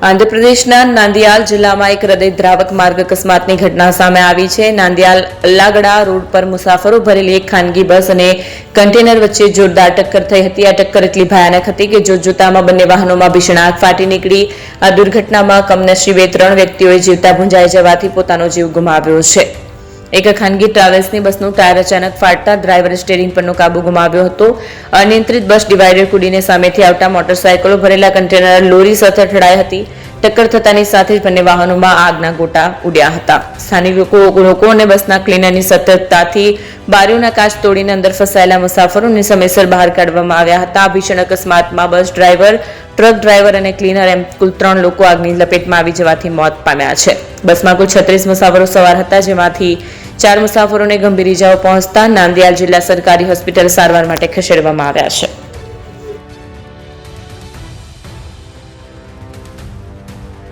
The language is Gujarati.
આંધ્રપ્રદેશના નાંદિયાલ જિલ્લામાં એક હૃદયદ્રાવક માર્ગ અકસ્માતની ઘટના સામે આવી છે. નાંદિયાલ અલ્લાગડા રોડ પર મુસાફરો ભરેલી એક ખાનગી બસ અને કન્ટેનર વચ્ચે જોરદાર ટક્કર થઈ હતી. આ ટક્કર એટલી ભયાનક હતી કે જોતજોતામાં બંને વાહનોમાં ભીષણ આગ ફાટી નીકળી. આ દુર્ઘટનામાં કમનસીબે 3 વ્યક્તિઓએ જીવતા ભૂંજાઈ જવાથી પોતાનો જીવ ગુમાવ્યો છે. એક ખાનગી ટ્રાવેલ્સની બસનું ટાયર અચાનક ફાટતા ડ્રાઈવરે સ્ટીયરિંગ પરનો કાબુ ગુમાવ્યો હતો. અનિયંત્રિત બસ ડિવાઈડર કૂદીને સામેથી આવતા મોટરસાયકલો ભરેલા કન્ટેનર લોરી સાથે અથડાઈ હતી. ટક્કર થતાની સાથે જ બંને વાહનોમાં આગના ગોટા ઉડ્યા હતા. સ્થાનિક લોકોને બસના ક્લીનરની સતર્કતાથી બારીઓના કાચ તોડીને અંદર ફસાયેલા મુસાફરોને સમયસર બહાર કાઢવામાં આવ્યા હતા. આ ભીષણ અકસ્માતમાં બસ ડ્રાઈવર, ટ્રક ડ્રાઈવર અને ક્લીનર એમ કુલ 3 લોકો આગની લપેટમાં આવી જવાથી મોત પામ્યા છે. બસમાં કુલ 36 મુસાફરો સવાર હતા, જેમાંથી 4 મુસાફરોને ગંભીર ઇજાઓ પહોંચતા નાંદિયાલ જિલ્લા સરકારી હોસ્પિટલ સારવાર માટે ખસેડવામાં આવ્યા છે.